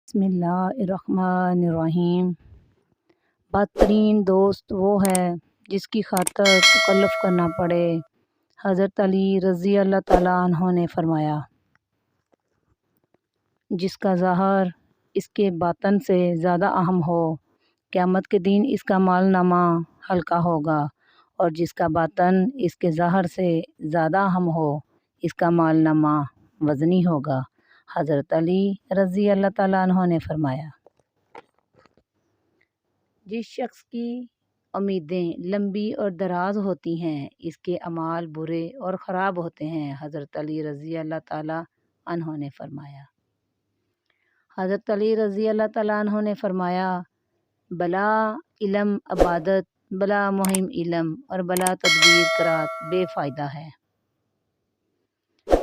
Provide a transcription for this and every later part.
بسم اللہ الرحمن الرحیم۔ بہترین دوست وہ ہے جس کی خاطر تکلف کرنا پڑے۔ حضرت علی رضی اللہ تعالیٰ عنہ نے فرمایا، جس کا ظاہر اس کے باطن سے زیادہ اہم ہو، قیامت کے دن اس کا مال نامہ ہلکا ہوگا، اور جس کا باطن اس کے ظاہر سے زیادہ اہم ہو، اس کا مال نامہ وزنی ہوگا۔ حضرت علی رضی اللہ تعالیٰ عنہ نے فرمایا، جس شخص کی امیدیں لمبی اور دراز ہوتی ہیں، اس کے اعمال برے اور خراب ہوتے ہیں۔ حضرت علی رضی اللہ تعالیٰ عنہ نے فرمایا، حضرت علی رضی اللہ تعالیٰ عنہ نے فرمایا، بلا علم عبادت، بلا مہم علم اور بلا تدبیر قرات بے فائدہ ہے۔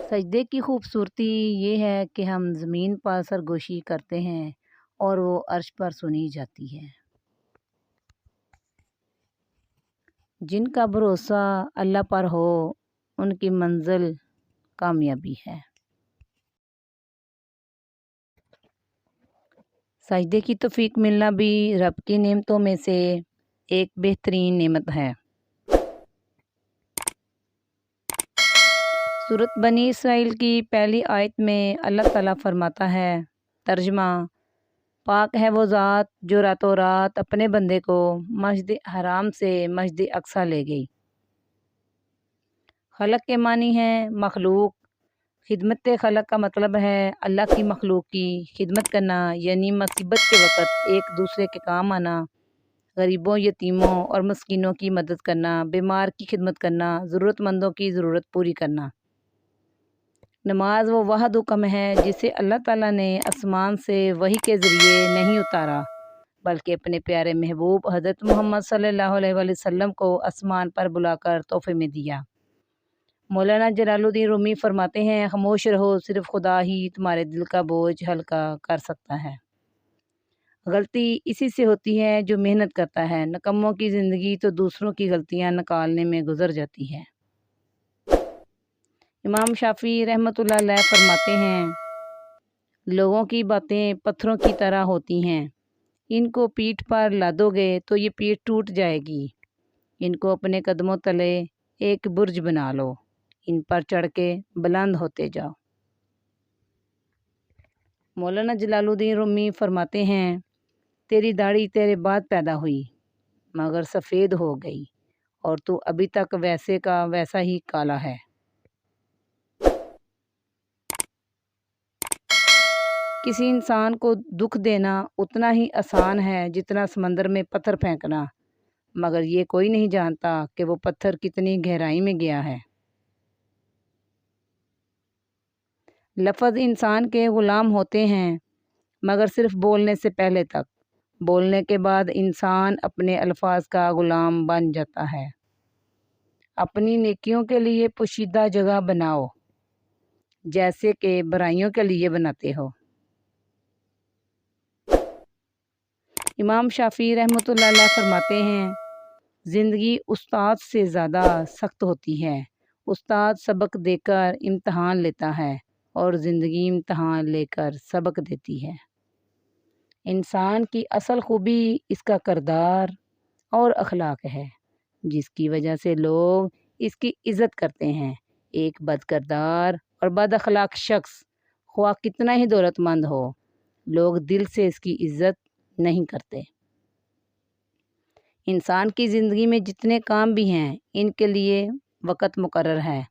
سجدے کی خوبصورتی یہ ہے کہ ہم زمین پر سرگوشی کرتے ہیں اور وہ عرش پر سنی جاتی ہے۔ جن کا بھروسہ اللہ پر ہو، ان کی منزل کامیابی ہے۔ سجدے کی توفیق ملنا بھی رب کی نعمتوں میں سے ایک بہترین نعمت ہے۔ سورۃ بنی اسرائیل کی پہلی آیت میں اللہ تعالیٰ فرماتا ہے، ترجمہ: پاک ہے وہ ذات جو راتوں رات اپنے بندے کو مسجد حرام سے مسجد اقصیٰ لے گئی۔ خلق کے معنی ہے مخلوق۔ خدمت خلق کا مطلب ہے اللہ کی مخلوق کی خدمت کرنا، یعنی مصیبت کے وقت ایک دوسرے کے کام آنا، غریبوں، یتیموں اور مسکینوں کی مدد کرنا، بیمار کی خدمت کرنا، ضرورت مندوں کی ضرورت پوری کرنا۔ نماز وہ واحد حکم ہے جسے اللہ تعالیٰ نے آسمان سے وحی کے ذریعے نہیں اتارا، بلکہ اپنے پیارے محبوب حضرت محمد صلی اللہ علیہ وآلہ وسلم کو آسمان پر بلا کر تحفے میں دیا۔ مولانا جلال الدین رومی فرماتے ہیں، خاموش رہو، صرف خدا ہی تمہارے دل کا بوجھ ہلکا کر سکتا ہے۔ غلطی اسی سے ہوتی ہے جو محنت کرتا ہے۔ نکموں کی زندگی تو دوسروں کی غلطیاں نکالنے میں گزر جاتی ہے۔ امام شافعی رحمۃ اللہ علیہ فرماتے ہیں، لوگوں کی باتیں پتھروں کی طرح ہوتی ہیں، ان کو پیٹھ پر لادو گے تو یہ پیٹھ ٹوٹ جائے گی، ان کو اپنے قدموں تلے ایک برج بنا لو، ان پر چڑھ کے بلند ہوتے جاؤ۔ مولانا جلال الدین رومی فرماتے ہیں، تیری داڑھی تیرے بعد پیدا ہوئی مگر سفید ہو گئی، اور تو ابھی تک ویسے کا ویسا ہی کالا ہے۔ کسی انسان کو دکھ دینا اتنا ہی آسان ہے جتنا سمندر میں پتھر پھینکنا، مگر یہ کوئی نہیں جانتا کہ وہ پتھر کتنی گہرائی میں گیا ہے۔ لفظ انسان کے غلام ہوتے ہیں، مگر صرف بولنے سے پہلے تک۔ بولنے کے بعد انسان اپنے الفاظ کا غلام بن جاتا ہے۔ اپنی نیکیوں کے لیے پوشیدہ جگہ بناؤ، جیسے کہ برائیوں کے لیے بناتے ہو۔ امام شافعی رحمۃ اللہ علیہ فرماتے ہیں، زندگی استاد سے زیادہ سخت ہوتی ہے۔ استاد سبق دے کر امتحان لیتا ہے، اور زندگی امتحان لے کر سبق دیتی ہے۔ انسان کی اصل خوبی اس کا کردار اور اخلاق ہے، جس کی وجہ سے لوگ اس کی عزت کرتے ہیں۔ ایک بد کردار اور بد اخلاق شخص خواہ کتنا ہی دولت مند ہو، لوگ دل سے اس کی عزت نہیں کرتے۔ انسان کی زندگی میں جتنے کام بھی ہیں، ان کے لیے وقت مقرر ہے۔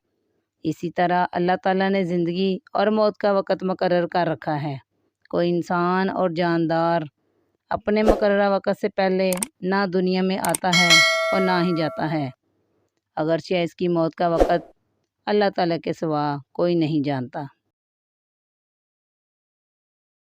اسی طرح اللہ تعالیٰ نے زندگی اور موت کا وقت مقرر کر رکھا ہے۔ کوئی انسان اور جاندار اپنے مقررہ وقت سے پہلے نہ دنیا میں آتا ہے اور نہ ہی جاتا ہے، اگرچہ اس کی موت کا وقت اللہ تعالیٰ کے سوا کوئی نہیں جانتا۔